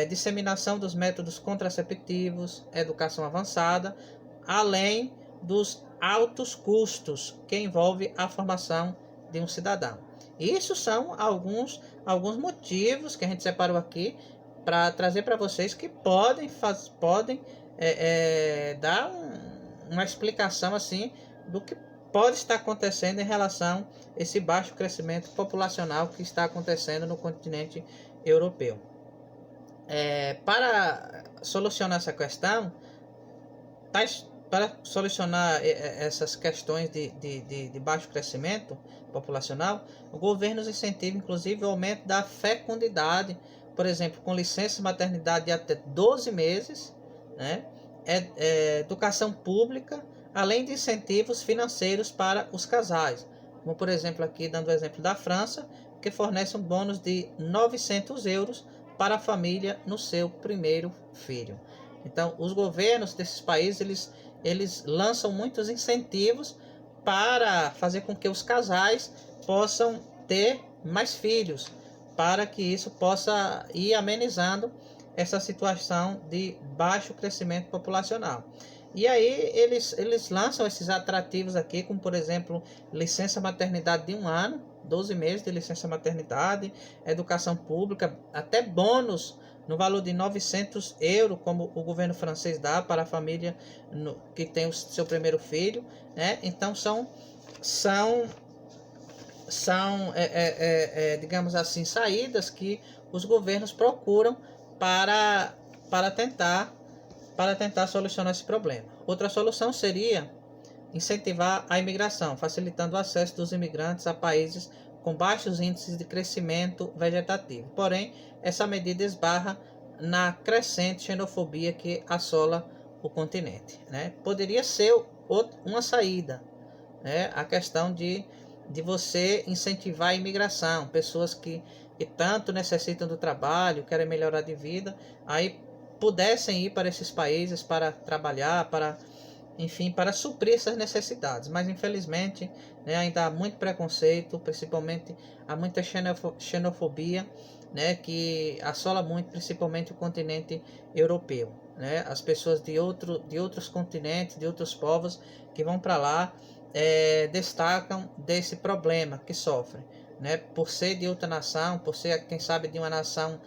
disseminação dos métodos contraceptivos, educação avançada, além dos altos custos que envolve a formação de um cidadão. Isso são alguns motivos que a gente separou aqui para trazer para vocês, que podem dar uma explicação assim do que pode estar acontecendo em relação a esse baixo crescimento populacional que está acontecendo no continente europeu. Para solucionar essa questão, para solucionar essas questões de baixo crescimento populacional, o governo incentiva inclusive o aumento da fecundidade, por exemplo, com licença maternidade de até 12 meses, né? Educação pública, além de incentivos financeiros para os casais, como por exemplo aqui dando o exemplo da França, que fornece um bônus de 900 euros para a família no seu primeiro filho. Então, os governos desses países, eles lançam muitos incentivos para fazer com que os casais possam ter mais filhos, para que isso possa ir amenizando essa situação de baixo crescimento populacional. E aí eles lançam esses atrativos aqui, como por exemplo, licença maternidade de 1 ano, 12 meses de licença maternidade, educação pública, até bônus no valor de 900 euros, como o governo francês dá para a família que tem o seu primeiro filho, né? Então são digamos assim, saídas que os governos procuram para tentar solucionar esse problema. Outra solução seria incentivar a imigração, facilitando o acesso dos imigrantes a países com baixos índices de crescimento vegetativo. Porém, essa medida esbarra na crescente xenofobia que assola o continente, né? Poderia ser uma saída, né? A questão de você incentivar a imigração, pessoas que tanto necessitam do trabalho, querem melhorar de vida, aí pudessem ir para esses países para trabalhar, para suprir essas necessidades. Mas infelizmente, né, ainda há muito preconceito, principalmente há muita xenofobia, né, que assola muito, principalmente o continente europeu, né? As pessoas de outros continentes, de outros povos que vão para lá, destacam desse problema que sofrem, né? Por ser de outra nação, por ser, quem sabe, de uma nação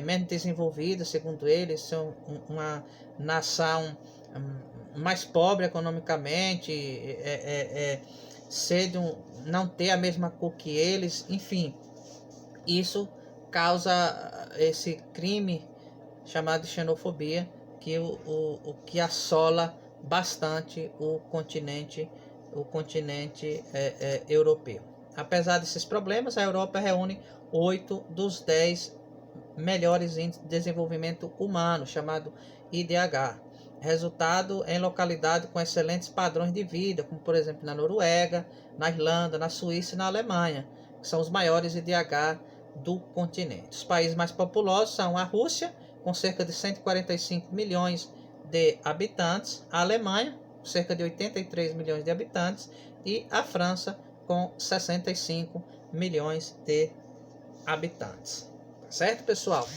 menos desenvolvida, segundo eles, são uma nação mais pobre economicamente, não ter a mesma cor que eles, enfim, isso causa esse crime chamado de xenofobia, que assola bastante o continente europeu. Apesar desses problemas, a Europa reúne 8 dos 10 melhores índices de desenvolvimento humano, chamado IDH, resultado em localidades com excelentes padrões de vida, como por exemplo na Noruega, na Irlanda, na Suíça e na Alemanha, que são os maiores IDH do continente. Os países mais populosos são a Rússia, com cerca de 145 milhões de habitantes, a Alemanha, com cerca de 83 milhões de habitantes, e a França, com 65 milhões de habitantes. Certo, pessoal?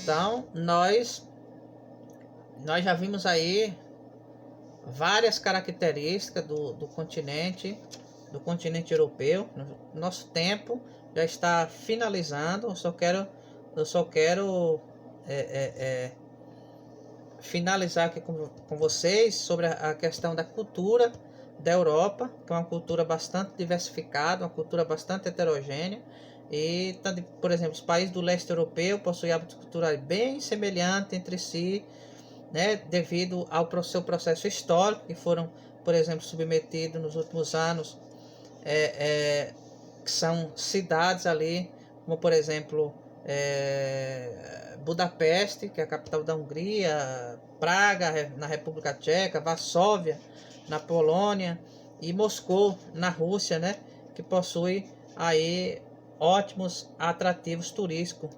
Então, nós já vimos aí várias características do continente europeu. Nosso tempo já está finalizando. Eu só quero finalizar aqui com vocês sobre a questão da cultura da Europa, que é uma cultura bastante diversificada, uma cultura bastante heterogênea. E, por exemplo, os países do leste europeu possuem hábitos culturais bem semelhantes entre si, né, devido ao seu processo histórico, que foram, por exemplo, submetidos nos últimos anos, que são cidades ali, como por exemplo Budapeste, que é a capital da Hungria, Praga, na República Tcheca, Varsóvia, na Polônia, e Moscou, na Rússia, né, que possui aí ótimos atrativos turísticos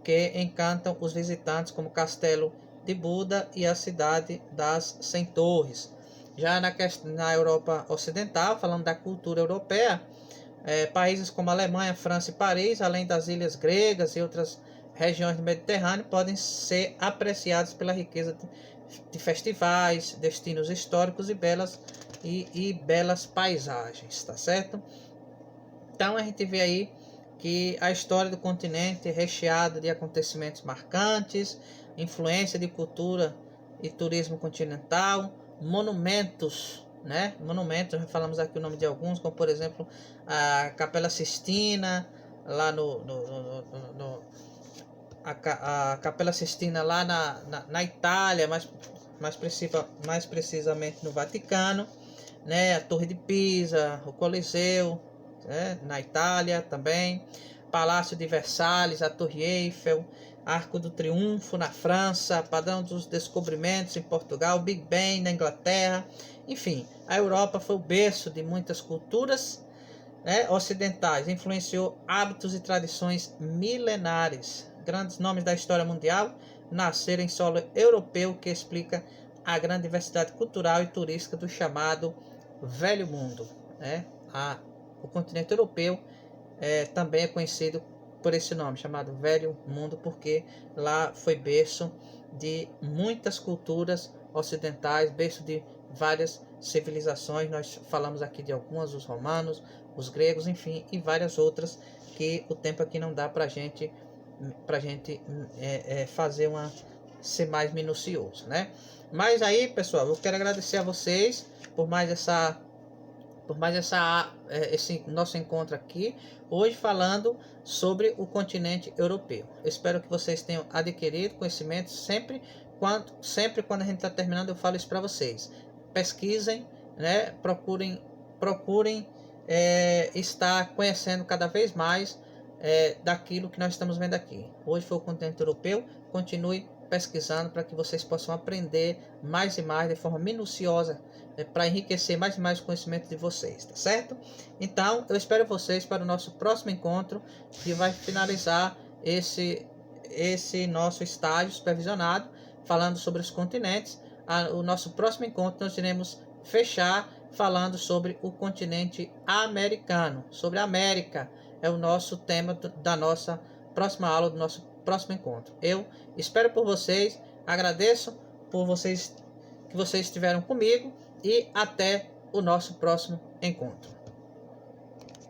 que encantam os visitantes, como o Castelo de Buda e a cidade das 100 Torres. Já na Europa Ocidental, falando da cultura europeia, países como Alemanha, França e Paris, além das ilhas gregas e outras regiões do Mediterrâneo, podem ser apreciados pela riqueza de festivais, destinos históricos e belas paisagens, tá certo? Então a gente vê aí que a história do continente é recheada de acontecimentos marcantes, influência de cultura e turismo continental, monumentos, né? Monumentos, já falamos aqui o nome de alguns, como por exemplo a Capela Sistina, lá a Capela Sistina lá na Itália, mais precisamente no Vaticano, né? A Torre de Pisa, o Coliseu, né? Na Itália também, Palácio de Versalhes, a Torre Eiffel, Arco do Triunfo na França, Padrão dos Descobrimentos em Portugal, Big Ben na Inglaterra. Enfim, a Europa foi o berço de muitas culturas, né, ocidentais, influenciou hábitos e tradições milenares. Grandes nomes da história mundial nasceram em solo europeu, que explica a grande diversidade cultural e turística do chamado Velho Mundo, né? O continente europeu também é conhecido por esse nome, chamado Velho Mundo, porque lá foi berço de muitas culturas ocidentais, berço de várias civilizações. Nós falamos aqui de algumas, os romanos, os gregos, enfim, e várias outras que o tempo aqui não dá pra gente fazer ser mais minucioso, né? Mas aí, pessoal, eu quero agradecer a vocês por mais esse nosso encontro aqui, hoje falando sobre o continente europeu. Eu espero que vocês tenham adquirido conhecimento. Sempre quando a gente está terminando, eu falo isso para vocês. Pesquisem, né? Procurem estar conhecendo cada vez mais daquilo que nós estamos vendo aqui. Hoje foi o continente europeu. Continue pesquisando para que vocês possam aprender mais e mais de forma minuciosa, para enriquecer mais e mais o conhecimento de vocês, tá certo? Então, eu espero vocês para o nosso próximo encontro, que vai finalizar esse nosso estágio supervisionado, falando sobre os continentes. O nosso próximo encontro nós iremos fechar falando sobre o continente americano, sobre a América. É o nosso tema da nossa próxima aula, do nosso próximo encontro. Eu espero por vocês, agradeço por vocês que vocês estiveram comigo, e até o nosso próximo encontro.